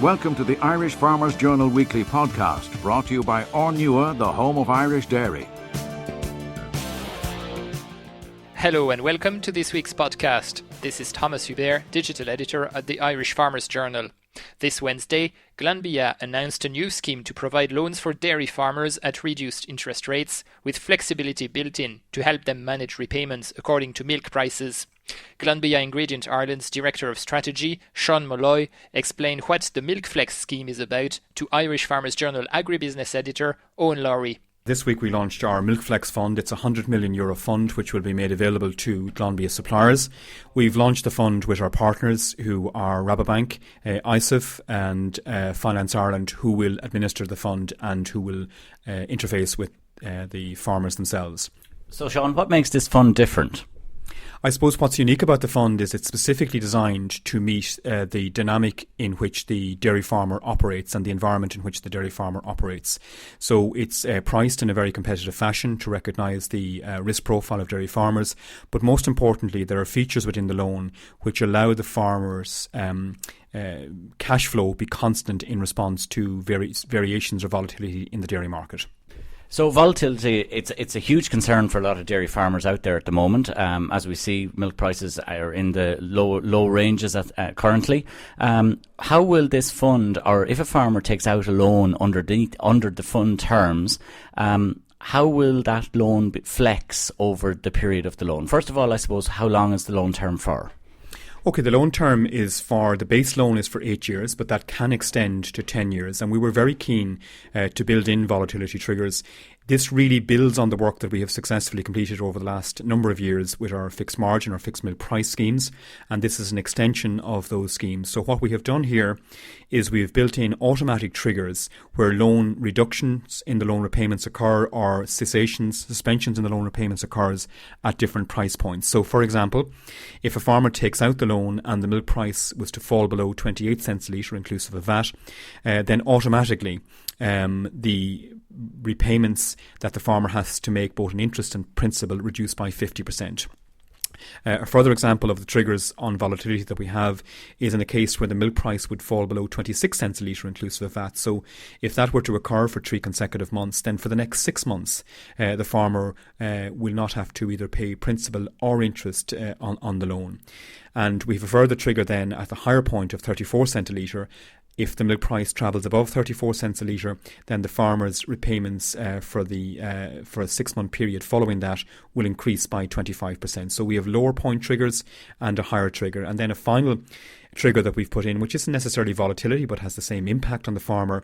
Welcome to the Irish Farmers Journal Weekly Podcast, brought to you by Ornua, the home of Irish dairy. Hello and welcome to this week's podcast. This is Thomas Hubert, digital editor at the Irish Farmers Journal. This Wednesday, Glanbia announced a new scheme to provide loans for dairy farmers at reduced interest rates, with flexibility built in to help them manage repayments according to milk prices. Glanbia Ingredients Ireland's Director of Strategy, Seán Molloy, explained what the Milkflex scheme is about to Irish Farmers Journal agri-business editor Eoin Lowry. This week we launched our Milkflex fund. It's a €100 million fund which will be made available to Glanbia suppliers. We've launched the fund with our partners who are Rabobank, ISIF and Finance Ireland, who will administer the fund and who will interface with the farmers themselves. So Seán, what makes this fund different? I suppose what's unique about the fund is it's specifically designed to meet the dynamic in which the dairy farmer operates and the environment in which the dairy farmer operates. So it's priced in a very competitive fashion to recognise the risk profile of dairy farmers. But most importantly, there are features within the loan which allow the farmers' cash flow be constant in response to variations or volatility in the dairy market. So volatility, it's a huge concern for a lot of dairy farmers out there at the moment. As we see, milk prices are in the low ranges currently. How will this fund, or if a farmer takes out a loan under the fund terms, how will that loan flex over the period of the loan? First of all, I suppose, how long is the loan term for? Okay, the loan term the base loan is for 8 years, but that can extend to 10 years. And we were very keen to build in volatility triggers. This really builds on the work that we have successfully completed over the last number of years with our fixed margin or fixed milk price schemes. And this is an extension of those schemes. So what we have done here is we've built in automatic triggers where loan reductions in the loan repayments occur or suspensions in the loan repayments occurs at different price points. So for example, if a farmer takes out the loan and the milk price was to fall below 28 cents a litre inclusive of VAT, then automatically the repayments that the farmer has to make both in interest and principal reduced by 50%. A further example of the triggers on volatility that we have is in a case where the milk price would fall below 26 cents a litre inclusive of VAT. So if that were to occur for 3 consecutive months, then for the next 6 months, the farmer will not have to either pay principal or interest on the loan. And we have a further trigger then at the higher point of 34 cents a litre. If the milk price travels above 34 cents a litre, then the farmer's repayments for a 6-month period following that will increase by 25%. So we have lower point triggers and a higher trigger. And then a final trigger that we've put in, which isn't necessarily volatility but has the same impact on the farmer,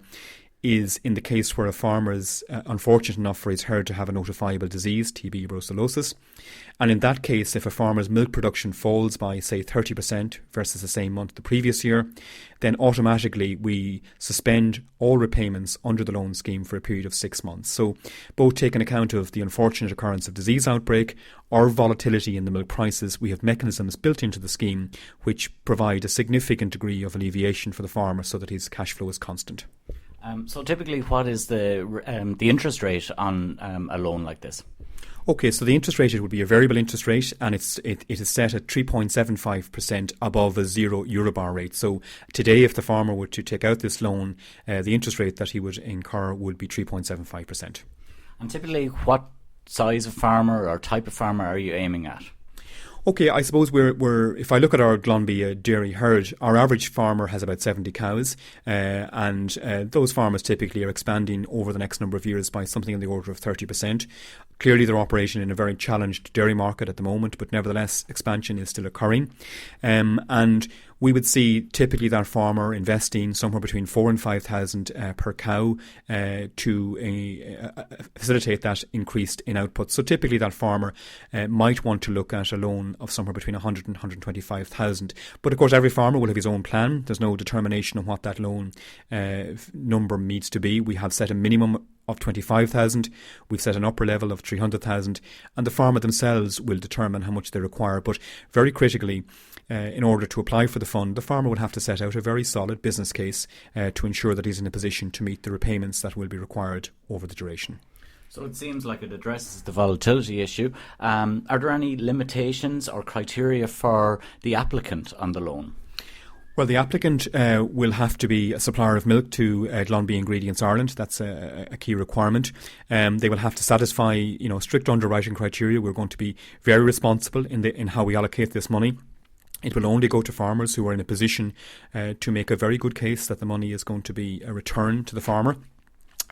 is in the case where a farmer is unfortunate enough for his herd to have a notifiable disease, TB brucellosis. And in that case, if a farmer's milk production falls by, say, 30% versus the same month the previous year, then automatically we suspend all repayments under the loan scheme for a period of 6 months. So both taking account of the unfortunate occurrence of disease outbreak or volatility in the milk prices, we have mechanisms built into the scheme which provide a significant degree of alleviation for the farmer so that his cash flow is constant. So typically, what is the interest rate on a loan like this? Okay, so the interest rate, it would be a variable interest rate, and it is set at 3.75% above a zero Euribor rate. So today, if the farmer were to take out this loan, the interest rate that he would incur would be 3.75%. And typically, what size of farmer or type of farmer are you aiming at? Okay, I suppose we're if I look at our Glanbia dairy herd, our average farmer has about 70 cows, and those farmers typically are expanding over the next number of years by something in the order of 30%. Clearly, they're operating in a very challenged dairy market at the moment, but nevertheless, expansion is still occurring. And we would see typically that farmer investing somewhere between 4,000 and 5,000 per cow to facilitate that increase in output. So typically that farmer might want to look at a loan of somewhere between 100 and 125,000. But of course, every farmer will have his own plan. There's no determination on what that loan number needs to be. We have set a minimum of 25,000, we've set an upper level of 300,000, and the farmer themselves will determine how much they require. But very critically, in order to apply for the fund, the farmer would have to set out a very solid business case to ensure that he's in a position to meet the repayments that will be required over the duration. So it seems like it addresses the volatility issue. Are there any limitations or criteria for the applicant on the loan? Well, the applicant will have to be a supplier of milk to Glanbia Ingredients Ireland. That's a key requirement. They will have to satisfy, strict underwriting criteria. We're going to be very responsible in how we allocate this money. It will only go to farmers who are in a position to make a very good case that the money is going to be a return to the farmer.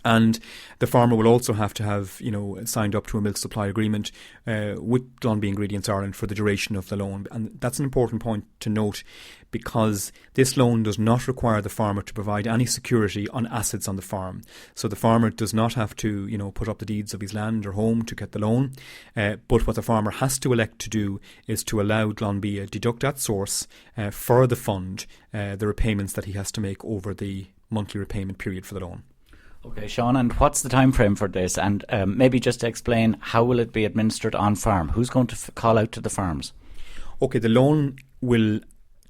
And the farmer will also have to have, signed up to a milk supply agreement with Glanbia Ingredients Ireland for the duration of the loan. And that's an important point to note, because this loan does not require the farmer to provide any security on assets on the farm. So the farmer does not have to, put up the deeds of his land or home to get the loan. But what the farmer has to elect to do is to allow Glanbia deduct at source for the fund the repayments that he has to make over the monthly repayment period for the loan. Okay, Seán, and what's the time frame for this? And maybe just to explain, how will it be administered on farm? Who's going to call out to the farms? Okay, the loan will,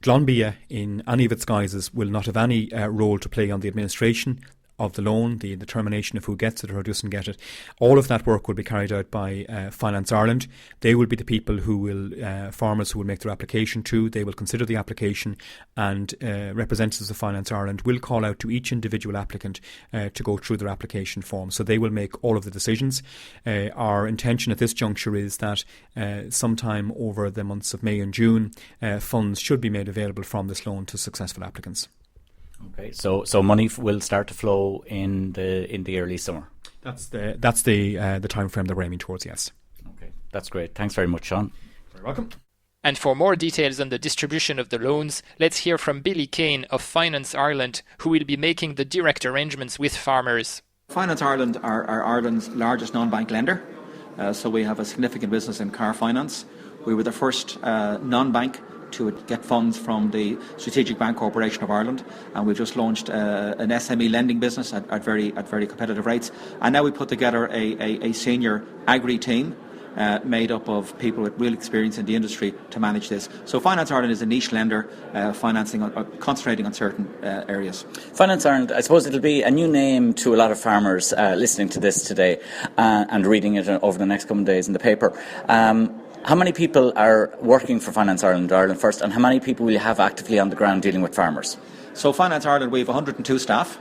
Glanbia in any of its guises will not have any role to play on the administration of the loan, the determination of who gets it or who doesn't get it. All of that work will be carried out by Finance Ireland. They will be the people who will, farmers who will make their application to. They will consider the application, and representatives of Finance Ireland will call out to each individual applicant to go through their application form. So they will make all of the decisions. Our intention at this juncture is that sometime over the months of May and June, funds should be made available from this loan to successful applicants. Okay, so money will start to flow in the early summer. That's the time frame that we're aiming towards. Yes. Okay, that's great. Thanks very much, Seán. You're welcome. And for more details on the distribution of the loans, let's hear from Billy Kane of Finance Ireland, who will be making the direct arrangements with farmers. Finance Ireland are Ireland's largest non-bank lender, so we have a significant business in car finance. We were the first non-bank to get funds from the Strategic Bank Corporation of Ireland, and we've just launched an SME lending business at very competitive rates. And now we put together a senior agri team made up of people with real experience in the industry to manage this. So Finance Ireland is a niche lender, concentrating on certain areas. Finance Ireland, I suppose it'll be a new name to a lot of farmers listening to this today and reading it over the next couple of days in the paper. How many people are working for Finance Ireland first, and how many people will you have actively on the ground dealing with farmers? So Finance Ireland, we have 102 staff.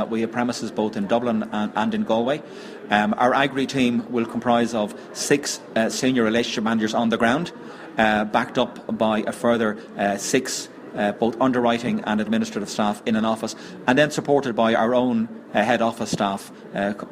We have premises both in Dublin and in Galway. Our agri team will comprise of 6 senior relationship managers on the ground, backed up by a further 6 both underwriting and administrative staff in an office, and then supported by our own head office staff,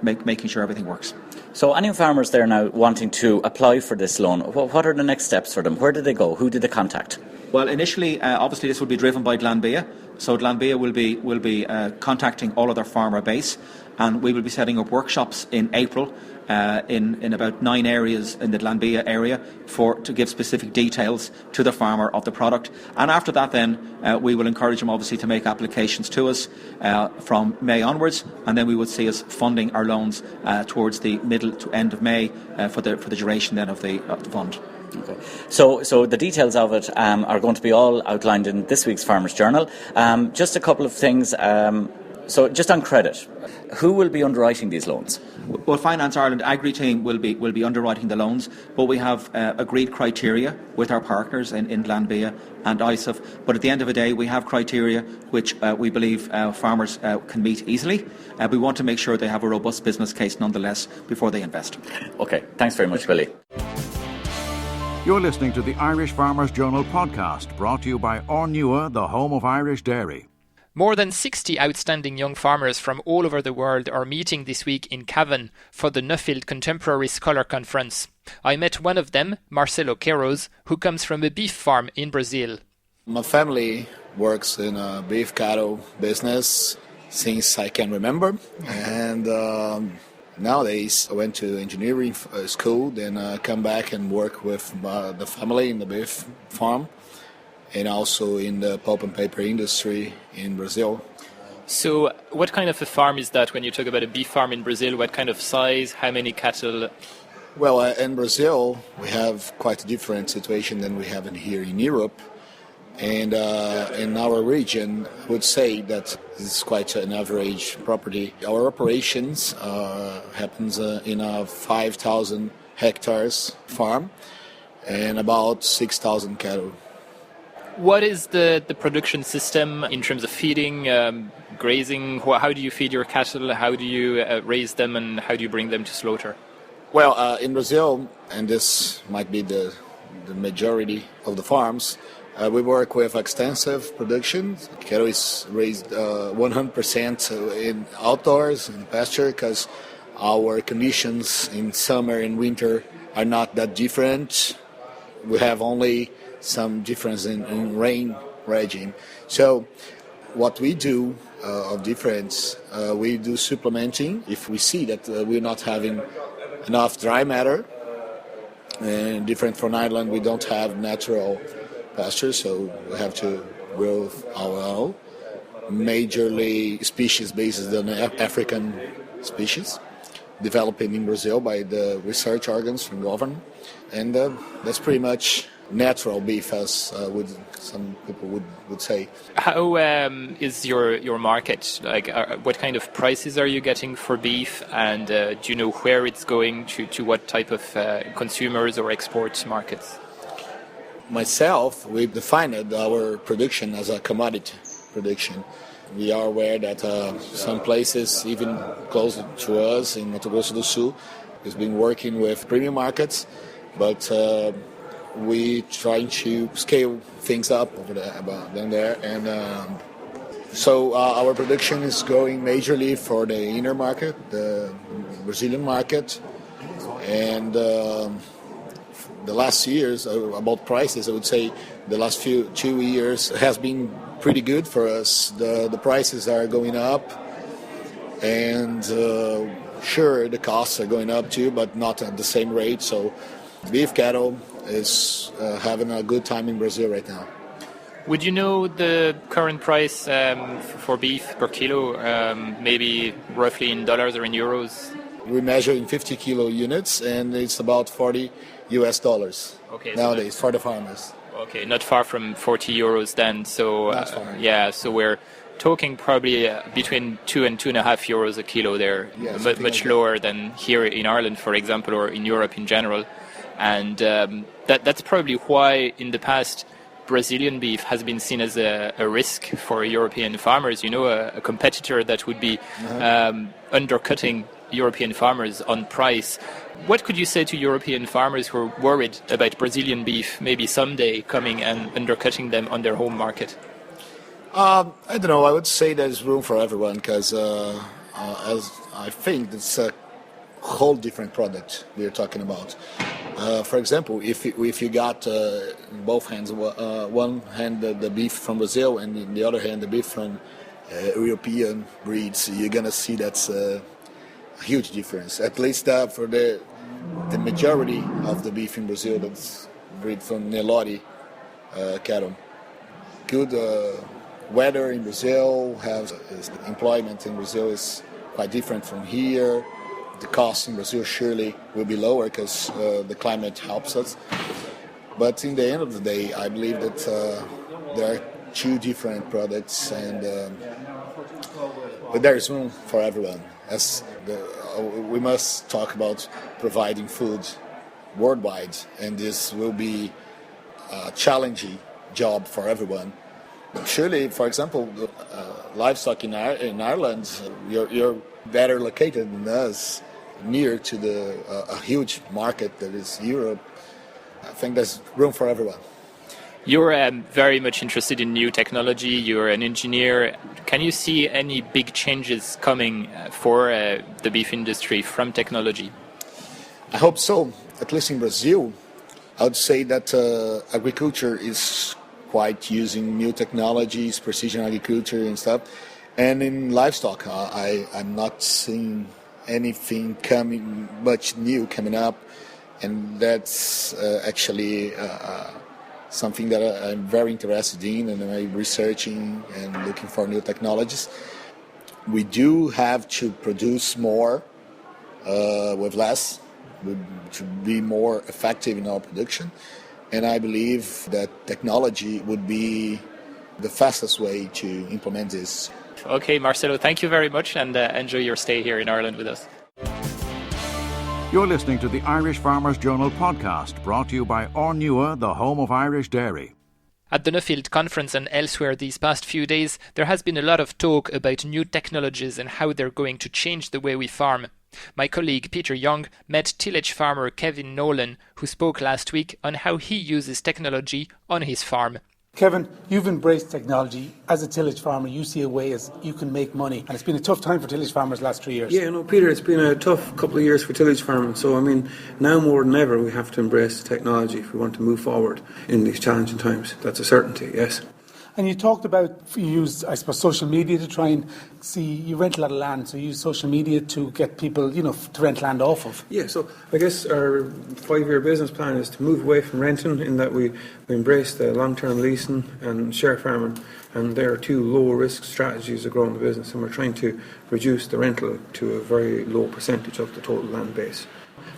making sure everything works. So any farmers there now wanting to apply for this loan, what are the next steps for them? Where do they go? Who do they contact? Well, initially, obviously, this will be driven by Glanbia. So Glanbia will be contacting all of their farmer base, and we will be setting up workshops in April in about 9 areas in the Glanbia area to give specific details to the farmer of the product. And after that, then we will encourage them obviously to make applications to us from May onwards, and then we would see us funding our loans towards the middle to end of May for the duration then of the fund. Okay. So the details of it are going to be all outlined in this week's Farmers Journal. Just a couple of things. So just on credit, who will be underwriting these loans? Well, Finance Ireland Agri Team will be underwriting the loans, but we have agreed criteria with our partners in Glanbia and ISAF. But at the end of the day, we have criteria which we believe farmers can meet easily. We want to make sure they have a robust business case nonetheless before they invest. Okay, thanks very much, Billy. You're listening to the Irish Farmers Journal podcast, brought to you by Ornua, the home of Irish dairy. More than 60 outstanding young farmers from all over the world are meeting this week in Cavan for the Nuffield Contemporary Scholar Conference. I met one of them, Marcelo Queiroz, who comes from a beef farm in Brazil. My family works in a beef cattle business since I can remember, and nowadays I went to engineering school, then I come back and work with the family in the beef farm, and also in the pulp and paper industry in Brazil. So what kind of a farm is that when you talk about a beef farm in Brazil? What kind of size? How many cattle? Well, in Brazil, we have quite a different situation than we have here in Europe. And in our region, I would say that this is quite an average property. Our operations happens in a 5,000 hectares farm and about 6,000 cattle. What is the production system in terms of feeding, grazing? How do you feed your cattle? How do you raise them, and how do you bring them to slaughter? Well, in Brazil, and this might be the majority of the farms, we work with extensive production. Cattle is raised 100% in outdoors, in pasture, because our conditions in summer and winter are not that different. We have only some difference in rain regime. So what we do of difference, we do supplementing. If we see that we're not having enough dry matter, and different from Ireland, we don't have natural pasture, so we have to grow our own. Majorly species based on African species, developed in Brazil by the research organs from government, and that's pretty much natural beef, as some people would say. How is your market? Like, what kind of prices are you getting for beef, and do you know where it's going to what type of consumers or export markets? Myself, we've defined our production as a commodity production. We are aware that some places, even close to us in Mato Grosso do Sul, has been working with premium markets, but we trying to scale things up over there, and so our production is going majorly for the inner market, the Brazilian market, and the last years about prices, I would say the last 2 years has been pretty good for us. The prices are going up, and sure, the costs are going up too, but not at the same rate. So beef cattle is having a good time in Brazil right now. Would you know the current price for beef per kilo, maybe roughly in dollars or in euros? We measure in 50 kilo units, and it's about $40 okay, nowadays for the farmers. Okay, not far from 40 euros then. So not far. Yeah, so we're talking probably between 2 and 2.5 euros a kilo there, much lower than here in Ireland, for example, or in Europe in general. And that's probably why in the past Brazilian beef has been seen as a risk for European farmers, a competitor that would be undercutting European farmers on price. What could you say to European farmers who are worried about Brazilian beef maybe someday coming and undercutting them on their home market? I don't know. I would say there's room for everyone, because as I think it's a whole different product we're talking about. For example, if you got in both hands, one hand the beef from Brazil and in the other hand the beef from European breeds, you're gonna see that's a huge difference. At least for the majority of the beef in Brazil that's bred from Nelore cattle. Good weather in Brazil, employment in Brazil is quite different from here. The cost in Brazil surely will be lower because the climate helps us. But in the end of the day, I believe that there are two different products, and but there is room for everyone. We must talk about providing food worldwide, and this will be a challenging job for everyone. Surely, for example, livestock in Ireland, you're better located than us, near to a huge market that is Europe. I think there's room for everyone. You're very much interested in new technology. You're an engineer. Can you see any big changes coming for the beef industry from technology? I hope so. At least in Brazil, I would say that agriculture is quite using new technologies, precision agriculture and stuff. And in livestock, I'm not seeing anything much new coming up, and that's actually something that I'm very interested in, and I'm researching and looking for new technologies. We do have to produce more with less, to be more effective in our production, and I believe that technology would be the fastest way to implement this. Okay, Marcelo, thank you very much, and enjoy your stay here in Ireland with us. You're listening to the Irish Farmers Journal podcast, brought to you by Ornua, the home of Irish dairy. At the Nuffield conference and elsewhere these past few days, there has been a lot of talk about new technologies and how they're going to change the way we farm. My colleague Peter Young met tillage farmer Kevin Nolan, who spoke last week on how he uses technology on his farm. Kevin, you've embraced technology. As a tillage farmer, you see a way as you can make money. And it's been a tough time for tillage farmers the last 3 years. Yeah, no, Peter, it's been a tough couple of years for tillage farming. So, now more than ever, we have to embrace technology if we want to move forward in these challenging times. That's a certainty, yes. And you talked about, you used, I suppose, social media to try and see, you rent a lot of land, so you use social media to get people, to rent land off of. Yeah, so I guess our 5-year business plan is to move away from renting in that we embrace the long-term leasing and share farming, and there are 2 low-risk strategies of growing the business, and we're trying to reduce the rental to a very low percentage of the total land base.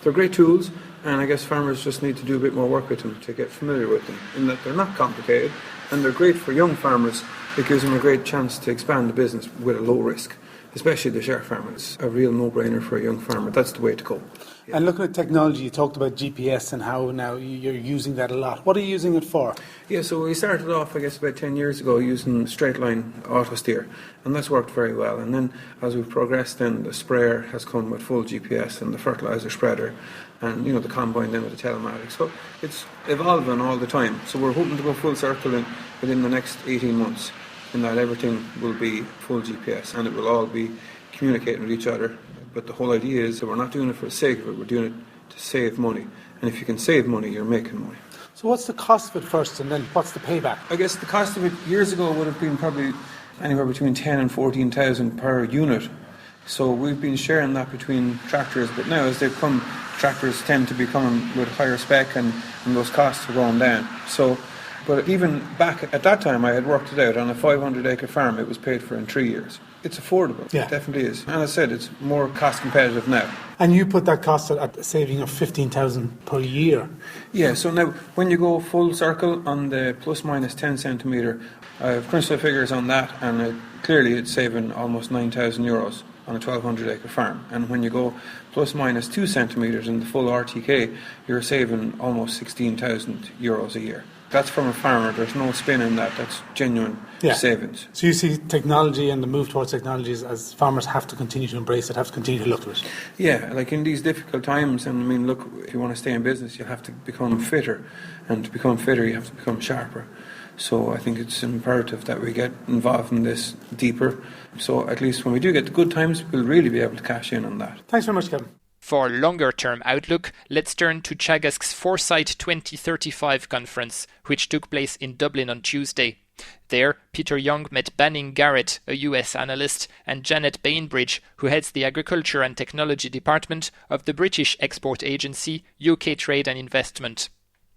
They're great tools, and I guess farmers just need to do a bit more work with them to get familiar with them, in that they're not complicated. And they're great for young farmers. It gives them a great chance to expand the business with a low risk, especially the share farmer. It's a real no-brainer for a young farmer. That's the way to go. Yeah. And looking at technology, you talked about GPS and how now you're using that a lot. What are you using it for? Yeah, so we started off, I guess, about 10 years ago using straight line auto steer, and that's worked very well. And then as we've progressed, then the sprayer has come with full GPS and the fertiliser spreader, and the combine then with the telematics. So it's evolving all the time. So we're hoping to go full circle within the next 18 months, in that everything will be full GPS and it will all be communicating with each other. But the whole idea is that we're not doing it for the sake of it, we're doing it to save money. And if you can save money, you're making money. So what's the cost of it first, and then what's the payback? I guess the cost of it years ago would have been probably anywhere between 10 and 14,000 per unit. So we've been sharing that between tractors, but now as they've come, tractors tend to be coming with higher spec and those costs are going down. But even back at that time, I had worked it out on a 500-acre farm. It was paid for in 3 years. It's affordable. Yeah. It definitely is. And as I said, it's more cost competitive now. And you put that cost at a saving of 15,000 per year. Yeah, so now when you go full circle on the plus minus 10 centimetre, I have crunched the figures on that, and clearly it's saving almost 9,000 euros on a 1,200-acre farm. And when you go plus minus 2 centimetres in the full RTK, you're saving almost 16,000 euros a year. That's from a farmer. There's no spin in that. That's genuine savings. So you see technology and the move towards technologies as farmers have to continue to embrace it, have to continue to look at it. Yeah, like in these difficult times, and look, if you want to stay in business, you have to become fitter. And to become fitter, you have to become sharper. So I think it's imperative that we get involved in this deeper. So at least when we do get the good times, we'll really be able to cash in on that. Thanks very much, Kevin. For longer-term outlook, let's turn to Teagasc's Foresight 2035 conference, which took place in Dublin on Tuesday. There, Peter Young met Garrett, a US analyst, and Janet Bainbridge, who heads the Agriculture and Technology Department of the British export agency UK Trade and Investment.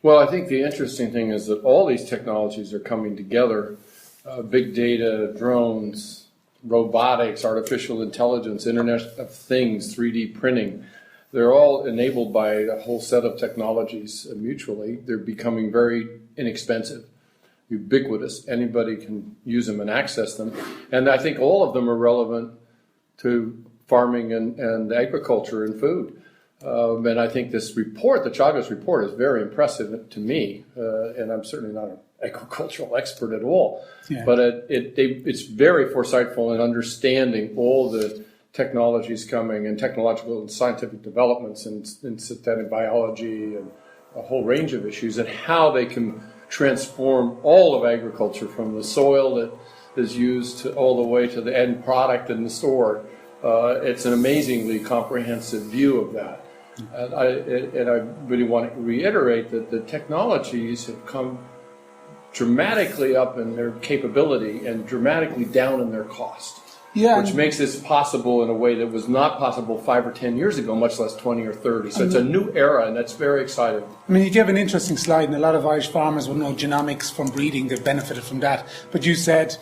Well, I think the interesting thing is that all these technologies are coming together. Big data, drones, robotics, artificial intelligence, Internet of Things, 3D printing. They're all enabled by a whole set of technologies mutually. They're becoming very inexpensive, ubiquitous. Anybody can use them and access them. And I think all of them are relevant to farming and agriculture and food. And I think this report, the Teagasc report, is very impressive to me. And I'm certainly not an agricultural expert at all. Yeah. But it's very foresightful in understanding all the technologies coming and technological and scientific developments in synthetic biology and a whole range of issues, and how they can transform all of agriculture from the soil that is used all the way to the end product in the store. It's an amazingly comprehensive view of that. And I really want to reiterate that the technologies have come dramatically up in their capability and dramatically down in their cost. Yeah, which makes this possible in a way that was not possible 5 or 10 years ago, much less 20 or 30. So it's a new era, and that's very exciting. You have an interesting slide, and a lot of Irish farmers will know genomics from breeding. They've benefited from that. But you said,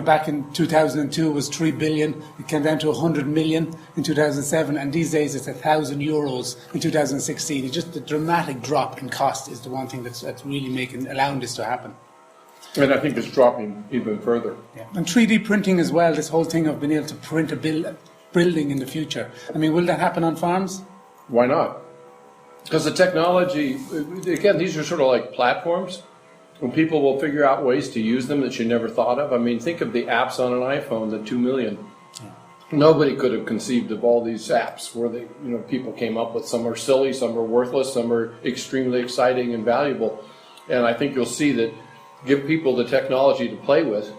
back in 2002 it was 3 billion. It came down to 100 million in 2007, and these days it's €1,000 in 2016. It's just the dramatic drop in cost is the one thing that's really allowing this to happen. And I think it's dropping even further. Yeah. And 3D printing as well, this whole thing of being able to print a building in the future. Will that happen on farms? Why not? Because the technology, again, these are sort of like platforms. when people will figure out ways to use them that you never thought of. I mean, think of the apps on an iPhone, the 2 million. Nobody could have conceived of all these apps where they, people came up with. Some are silly, some are worthless, some are extremely exciting and valuable. And I think you'll see that give people the technology to play with,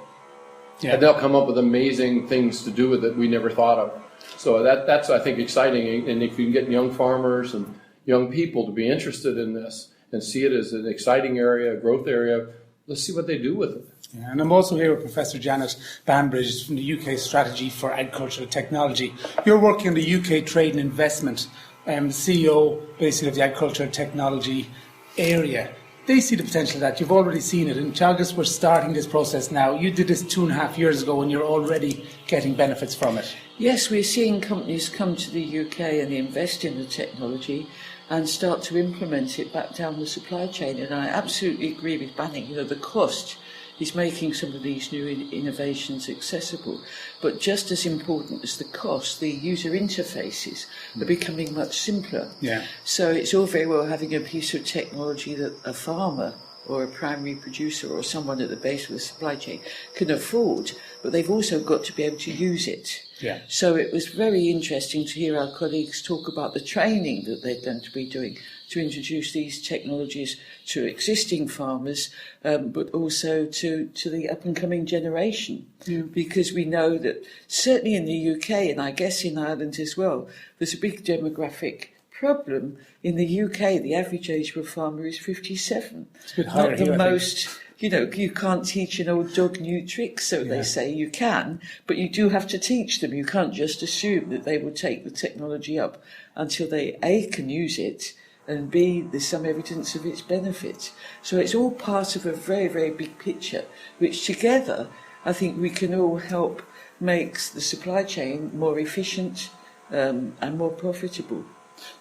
and they'll come up with amazing things to do with it we never thought of. So that's I think, exciting. And if you can get young farmers and young people to be interested in this and see it as an exciting area, a growth area, let's see what they do with it. Yeah, and I'm also here with Professor Janet Bainbridge from the UK Strategy for Agricultural Technology. You're working on the UK Trade and Investment, the CEO basically of the agricultural technology area. They see the potential of that. You've already seen it. In Teagasc, we're starting this process now. You did this 2.5 years ago and you're already getting benefits from it. Yes, we're seeing companies come to the UK and invest in the technology and start to implement it back down the supply chain. And I absolutely agree with Banning. The cost is making some of these new innovations accessible. But just as important as the cost, the user interfaces are becoming much simpler. Yeah. So it's all very well having a piece of technology that a farmer or a primary producer or someone at the base of the supply chain can afford, but they've also got to be able to use it. Yeah. So it was very interesting to hear our colleagues talk about the training that they're going to be doing to introduce these technologies to existing farmers, but also to the up-and-coming generation. Yeah. Because we know that certainly in the UK, and I guess in Ireland as well, there's a big demographic problem. In the UK, the average age of a farmer is 57. It's a bit higher. Not the most... you can't teach an old dog new tricks, so they say. You can, but you do have to teach them. You can't just assume that they will take the technology up until they, A, can use it, and B, there's some evidence of its benefits. So it's all part of a very, very big picture, which together, I think we can all help make the supply chain more efficient and more profitable.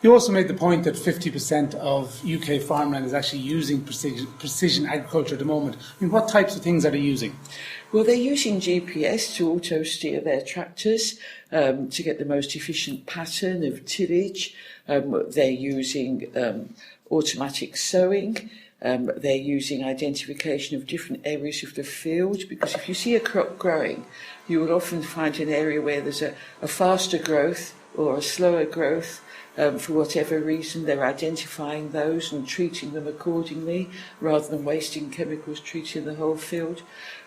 You also made the point that 50% of UK farmland is actually using precision agriculture at the moment. I mean, what types of things are they using? Well, they're using GPS to auto-steer their tractors to get the most efficient pattern of tillage. They're using automatic sowing. They're using identification of different areas of the field, because if you see a crop growing, you will often find an area where there's a faster growth or a slower growth. For whatever reason, they're identifying those and treating them accordingly, rather than wasting chemicals treating the whole field.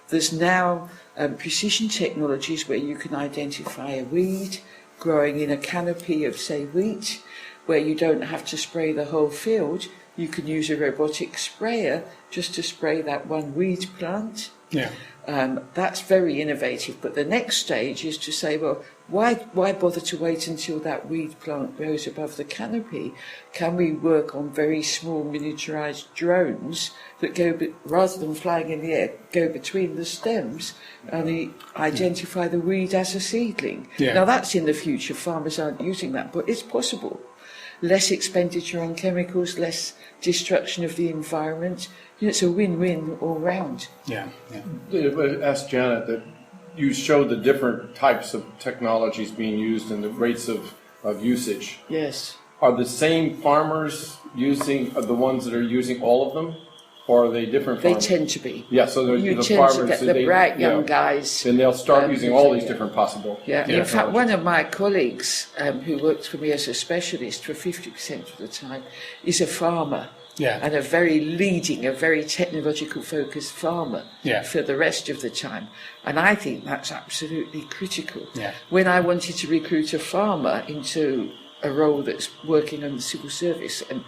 There's now precision technologies where you can identify a weed growing in a canopy of, say, wheat, where you don't have to spray the whole field. You can use a robotic sprayer just to spray that one weed plant. Yeah. That's very innovative. But the next stage is to say, well, why bother to wait until that weed plant grows above the canopy? Can we work on very small miniaturized drones that go, rather than flying in the air, go between the stems and identify the weed as a seedling? Yeah. Now that's in the future. Farmers aren't using that, but it's possible. Less expenditure on chemicals, less destruction of the environment. It's a win-win all round. Yeah. Ask Janet that you showed the different types of technologies being used and the rates of usage. Yes. Are the same farmers using the ones that are using all of them, or are they different farmers? They tend to be. Yeah, so you the tend farmers, to get the bright young guys. And they'll start using all these different possible. Yeah. In fact, one of my colleagues who worked for me as a specialist for 50% of the time is a farmer. Yeah. And a very technological focused farmer for the rest of the time. And I think that's absolutely critical. Yeah. When I wanted to recruit a farmer into a role that's working on the civil service, and,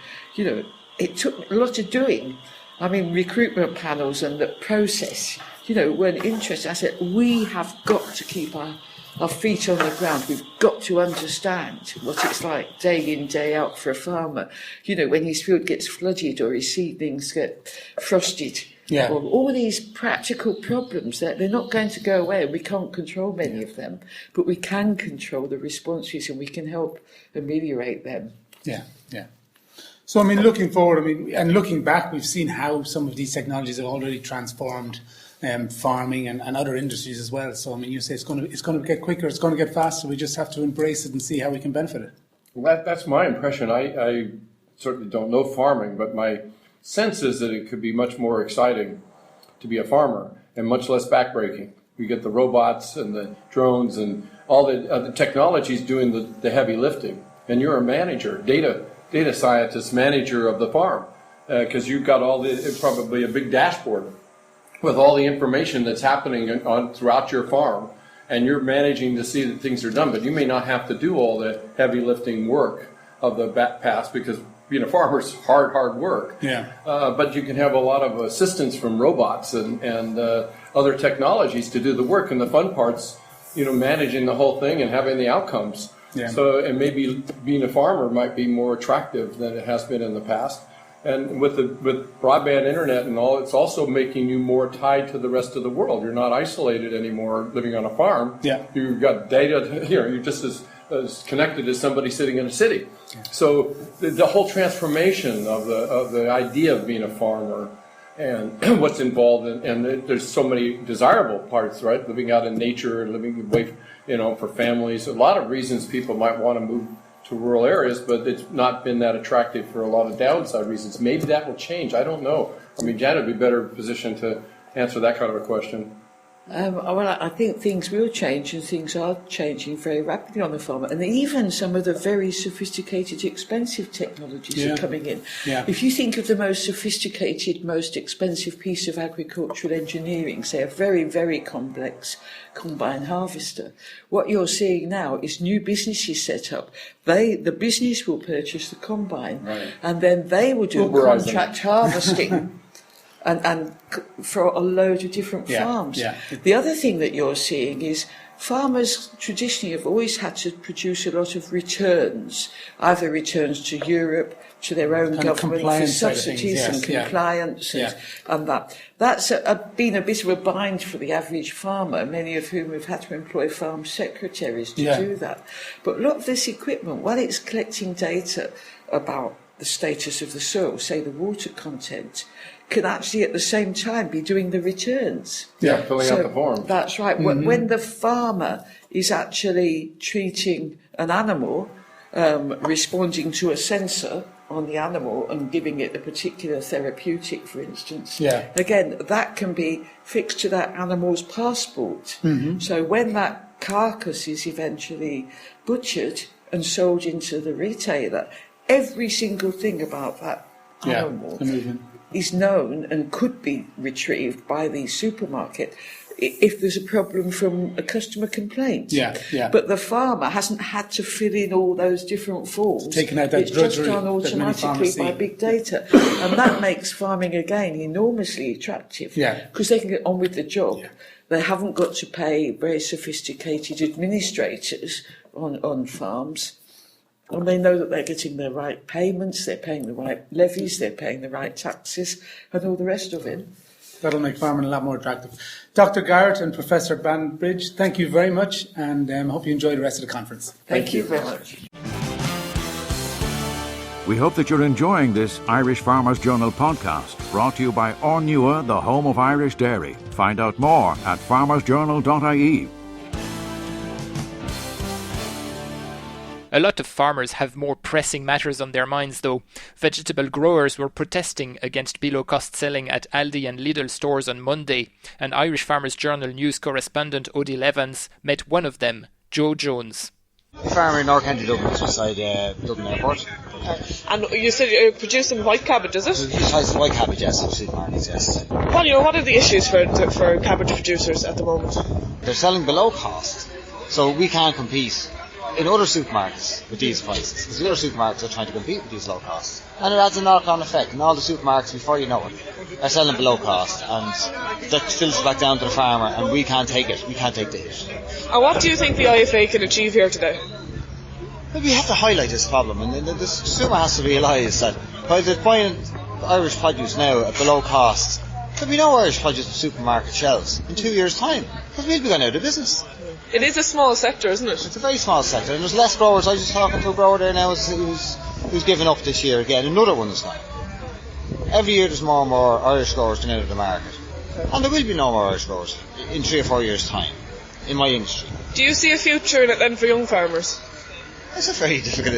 it took a lot of doing. I mean, recruitment panels and the process, weren't interested. I said, we have got to keep our feet on the ground. We've got to understand what it's like day in, day out for a farmer. When his field gets flooded or his seedlings get frosted. Yeah. Or all these practical problems, they're not going to go away. We can't control many of them, but we can control the responses and we can help ameliorate them. Yeah. So, looking forward, and looking back, we've seen how some of these technologies have already transformed farming and other industries as well. So, you say it's going to get quicker, it's going to get faster. We just have to embrace it and see how we can benefit it. Well, that's my impression. I certainly don't know farming, but my sense is that it could be much more exciting to be a farmer and much less backbreaking. We get the robots and the drones and all the technologies doing the heavy lifting. And you're a manager, data scientist, manager of the farm, because you've got probably a big dashboard with all the information that's happening throughout your farm, and you're managing to see that things are done. But you may not have to do all the heavy lifting work of the past, because being a farmer is hard work. Yeah. But you can have a lot of assistance from robots and other technologies to do the work, and the fun part's managing the whole thing and having the outcomes. Yeah. So, and maybe being a farmer might be more attractive than it has been in the past. And with broadband internet and all, it's also making you more tied to the rest of the world. You're not isolated anymore living on a farm. Yeah. You've got data, you're just as connected as somebody sitting in a city. Yeah. So the whole transformation of the idea of being a farmer and what's involved and there's so many desirable parts, right? Living out in nature and living away, for families. A lot of reasons people might want to move to rural areas, but it's not been that attractive for a lot of downside reasons. Maybe that will change. I don't know. I mean, Janet would be better positioned to answer that kind of a question. Well, I think things will change, and things are changing very rapidly on the farm. And even some of the very sophisticated, expensive technologies are coming in. Yeah. If you think of the most sophisticated, most expensive piece of agricultural engineering, say a very, very complex combine harvester, what you're seeing now is new businesses set up. The business will purchase the combine, right, and then they will do contract harvesting. And for a load of different farms. Yeah. The other thing that you're seeing is farmers traditionally have always had to produce a lot of returns, either returns to Europe, to their own government for subsidies and compliance and that. That's been a bit of a bind for the average farmer, many of whom have had to employ farm secretaries to do that. But look, this equipment, while it's collecting data about the status of the soil, say the water content, can actually at the same time be doing the returns. Yeah, filling out the form. That's right. Mm-hmm. When the farmer is actually treating an animal, responding to a sensor on the animal and giving it a particular therapeutic, for instance, again, that can be fixed to that animal's passport. Mm-hmm. So when that carcass is eventually butchered and sold into the retailer, every single thing about that animal is known and could be retrieved by the supermarket if there's a problem from a customer complaint. But the farmer hasn't had to fill in all those different forms. Taking out that it's just done automatically by big data. And that makes farming, again, enormously attractive. Because they can get on with the job. They haven't got to pay very sophisticated administrators on farms. And they know that they're getting the right payments, they're paying the right levies, they're paying the right taxes, and all the rest of it. That'll make farming a lot more attractive. Dr. Garrett and Professor Bainbridge, thank you very much, and hope you enjoy the rest of the conference. Thank you very much. We hope that you're enjoying this Irish Farmers Journal podcast, brought to you by Ornua, the home of Irish dairy. Find out more at farmersjournal.ie. A lot of farmers have more pressing matters on their minds though. Vegetable growers were protesting against below-cost selling at Aldi and Lidl stores on Monday, and Irish Farmers Journal news correspondent Odile Evans met one of them, Joe Jones. Farmer in North County Dublin, just beside Dublin Airport. And you said you're producing white cabbage, is it? Besides the white cabbage, yes, for supermarkets, yes. What are the issues for cabbage producers at the moment? They're selling below cost, so we can't compete in other supermarkets with these prices, because the other supermarkets are trying to compete with these low costs. And it has a knock-on effect, and all the supermarkets, before you know it, are selling below cost, and that filters back down to the farmer, and we can't take it, we can't take the hit. And what do you think the IFA can achieve here today? Well, we have to highlight this problem, and the consumer has to realise that while they're buying Irish produce now at below cost, there'll be no Irish produce on supermarket shelves in 2 years' time, because we'll be going out of business. It is a small sector, isn't it? It's a very small sector, and there's less growers. I was just talking to a grower there now who's giving up this year again. Another one is gone. Every year there's more and more Irish growers coming out of the market. And there will be no more Irish growers in 3 or 4 years' time in my industry. Do you see a future in it then for young farmers? It's a very difficult...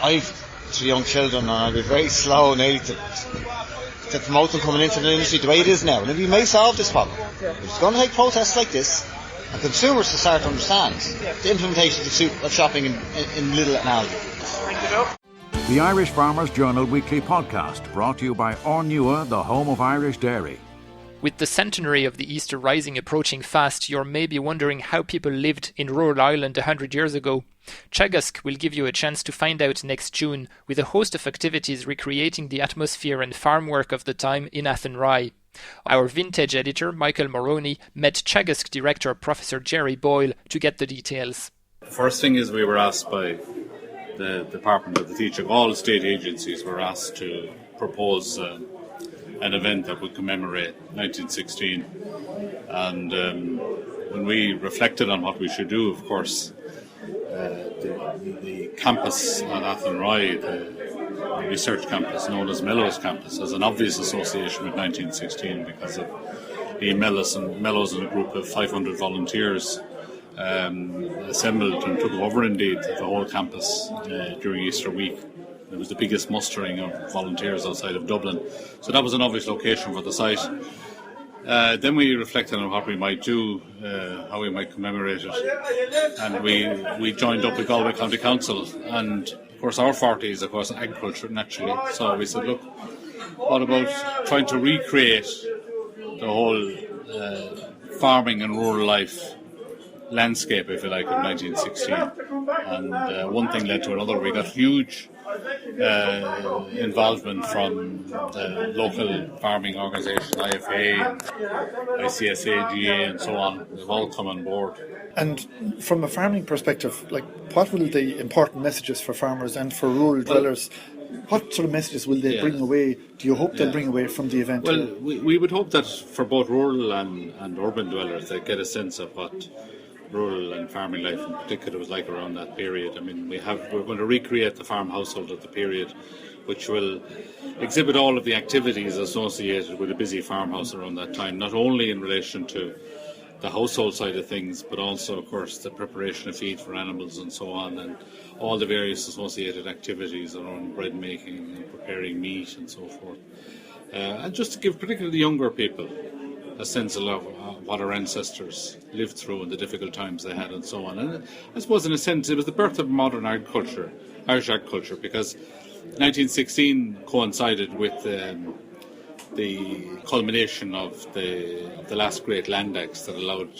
I've to young children, and I'll be very slow now to promote them coming into the industry the way it is now. And we may solve this problem. It's going to take protests like this and consumers to start to understand the implementation of shopping in Lidl and Aldi. The Irish Farmers Journal Weekly Podcast, brought to you by Ornua, the home of Irish dairy. With the centenary of the Easter Rising approaching fast, you're maybe wondering how people lived in rural Ireland 100 years ago. Teagasc will give you a chance to find out next June, with a host of activities recreating the atmosphere and farm work of the time in Athenry. Our vintage editor, Michael Moroney, met Teagasc director Professor Jerry Boyle to get the details. The first thing is we were asked by the Department of the Teagasc, all state agencies were asked to propose an event that would commemorate 1916. And when we reflected on what we should do, of course, the campus at Athenry, the research campus known as Mellows campus, has an obvious association with 1916 because of Ian Mellows and a group of 500 volunteers assembled and took over indeed the whole campus during Easter week. It was the biggest mustering of volunteers outside of Dublin, so that was an obvious location for the site. Then we reflected on what we might do, how we might commemorate it, and we joined up with Galway County Council, and of course our forte is of course agriculture naturally, so we said, look, what about trying to recreate the whole farming and rural life landscape, if you like, of 1916, and one thing led to another. We got huge involvement from the local farming organisation, IFA, ICSA, GA and so on. They've all come on board. And from a farming perspective, like, what will the important messages for farmers and for rural dwellers, what sort of messages will they bring away? Do you hope they'll bring away from the event? Well, we would hope that for both rural and urban dwellers, they get a sense of what rural and farming life in particular was like around that period. I mean, we're going to recreate the farm household of the period, which will exhibit all of the activities associated with a busy farmhouse around that time, not only in relation to the household side of things, but also, of course, the preparation of feed for animals and so on, and all the various associated activities around bread making and preparing meat and so forth. And just to give particularly younger people a sense of what our ancestors lived through and the difficult times they had and so on. And I suppose in a sense it was the birth of modern agriculture, Irish agriculture, because 1916 coincided with the culmination of the last great land acts that allowed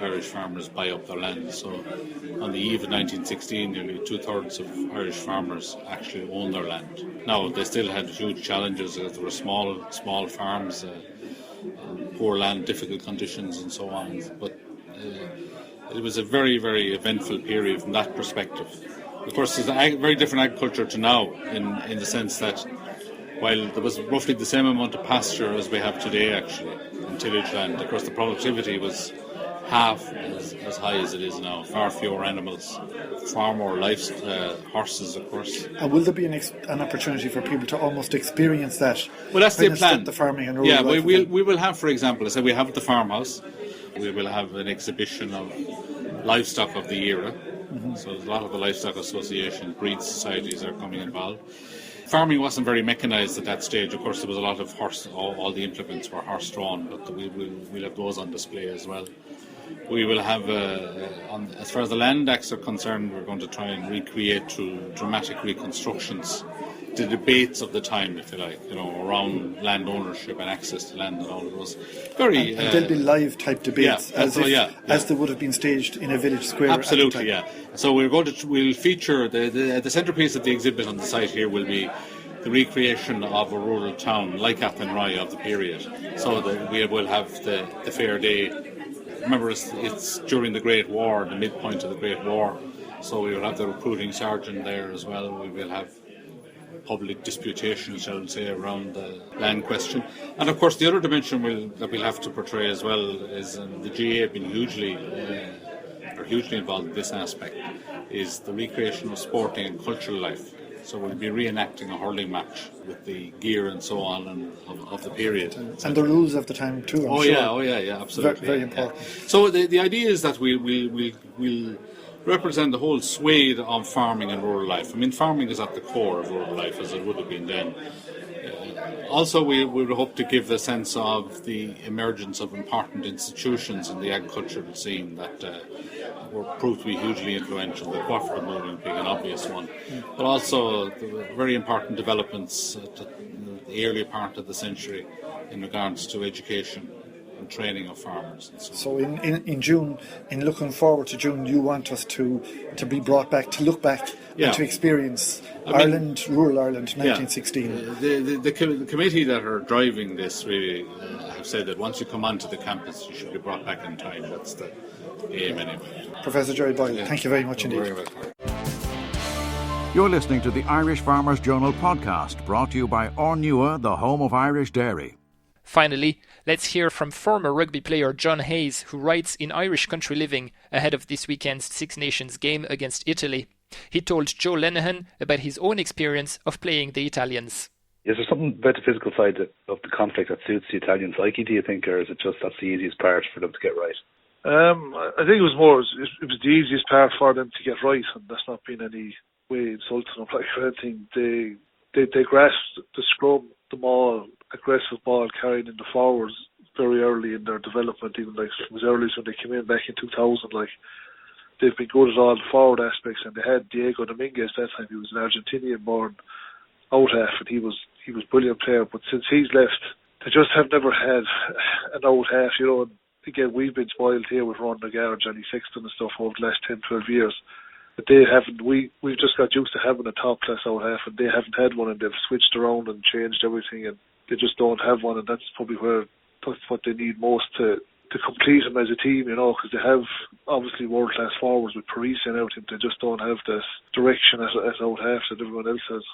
Irish farmers buy up their land. So on the eve of 1916, nearly 2/3 of Irish farmers actually owned their land. Now, they still had huge challenges as there were small farms, poor land, difficult conditions and so on, but it was a very, very eventful period from that perspective. Of course, there's a very different agriculture to now in the sense that while there was roughly the same amount of pasture as we have today actually in tillage land, of course the productivity was half as high as it is now. Far fewer animals, far more horses, of course. And will there be an opportunity for people to almost experience that? Well, that's the plan. The farming and rural life. We will have, for example, I said we have the farmhouse. We will have an exhibition of livestock of the era. Mm-hmm. So a lot of the livestock association, breed societies are coming involved. Farming wasn't very mechanised at that stage. Of course, there was a lot of horse. All the implements were horse-drawn, but we'll have those on display as well. We will have, as far as the land acts are concerned, we're going to try and recreate through dramatic reconstructions the debates of the time, if you like, around land ownership and access to land and all of those. And there'll be live type debates as they would have been staged in a village square. Absolutely, yeah. So we'll feature the centrepiece of the exhibit on the site here will be the recreation of a rural town like Athenry of the period. So that we will have the fair day. Remember, it's during the Great War, the midpoint of the Great War. So we will have the recruiting sergeant there as well. We will have public disputation, shall we say, around the land question. And of course the other dimension that we'll have to portray as well is the GA have been hugely involved in this aspect, is the recreation of sporting and cultural life. So we'll be reenacting a hurling match with the gear and so on and of the period. And the rules of the time too, I'm sure. Yeah, absolutely. Very important. So the idea is that we'll represent the whole swathe of farming and rural life. I mean, farming is at the core of rural life, as it would have been then. Also, we would hope to give a sense of the emergence of important institutions in the agricultural scene that were proved to be hugely influential, the cooperative movement being an obvious one, but also the very important developments at the early part of the century in regards to education and training of farmers. And so in June, in looking forward to June, you want us to be brought back, to look back and to experience rural Ireland, 1916. The committee that are driving this really have said that once you come onto the campus, you should be brought back in time. That's the aim anyway. Professor Jerry Boyle, thank you very much indeed. You're listening to the Irish Farmers Journal podcast, brought to you by Ornua, the home of Irish dairy. Finally, let's hear from former rugby player John Hayes, who writes in Irish Country Living ahead of this weekend's Six Nations game against Italy. He told Joe Lenihan about his own experience of playing the Italians. Is there something about the physical side of the conflict that suits the Italian psyche, do you think, or is it just that's the easiest part for them to get right? I think it was the easiest part for them to get right, and that's not been any way insulting them like anything. They grasped the scrum, the maul, aggressive ball carrying in the forwards very early in their development, even like as early as when they came in back in 2000. Like, they've been good at all the forward aspects, and they had Diego Dominguez that time. He was an Argentinian born out half, and he was a brilliant player. But since he's left, they just have never had an out half, you know. And again, we've been spoiled here with Ron Nagar, Johnny Sexton and stuff over the last 10-12 years. But they haven't. We've just got used to having a top class out half, and they haven't had one, and they've switched around and changed everything, and they just don't have one, and that's probably that's what they need most to complete them as a team, you know, because they have obviously world class forwards with Parisi and everything. They just don't have this direction as out half that everyone else has.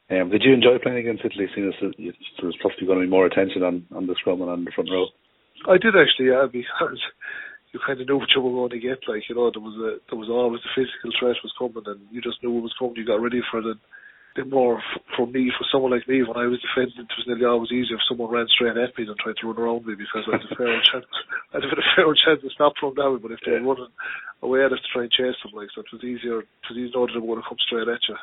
Did you enjoy playing against Italy, seeing as there's possibly going to be more attention on the scrum and on the front row? I did actually, yeah, because you kind of knew what you were going to get. Like, you know, there was always the physical threat was coming, and you just knew it was coming. You got ready for it. And more for someone like me, when I was defending, it was nearly always easier if someone ran straight at me than tried to run around me, because I had a fair chance to stop from that way. But if they were running away at us to try and chase them, like, so it was easier to know that they were going to come straight at you.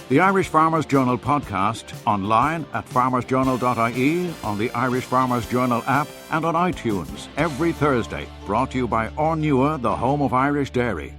The Irish Farmers Journal podcast, online at farmersjournal.ie, on the Irish Farmers Journal app and on iTunes every Thursday. Brought to you by Ornua, the home of Irish dairy.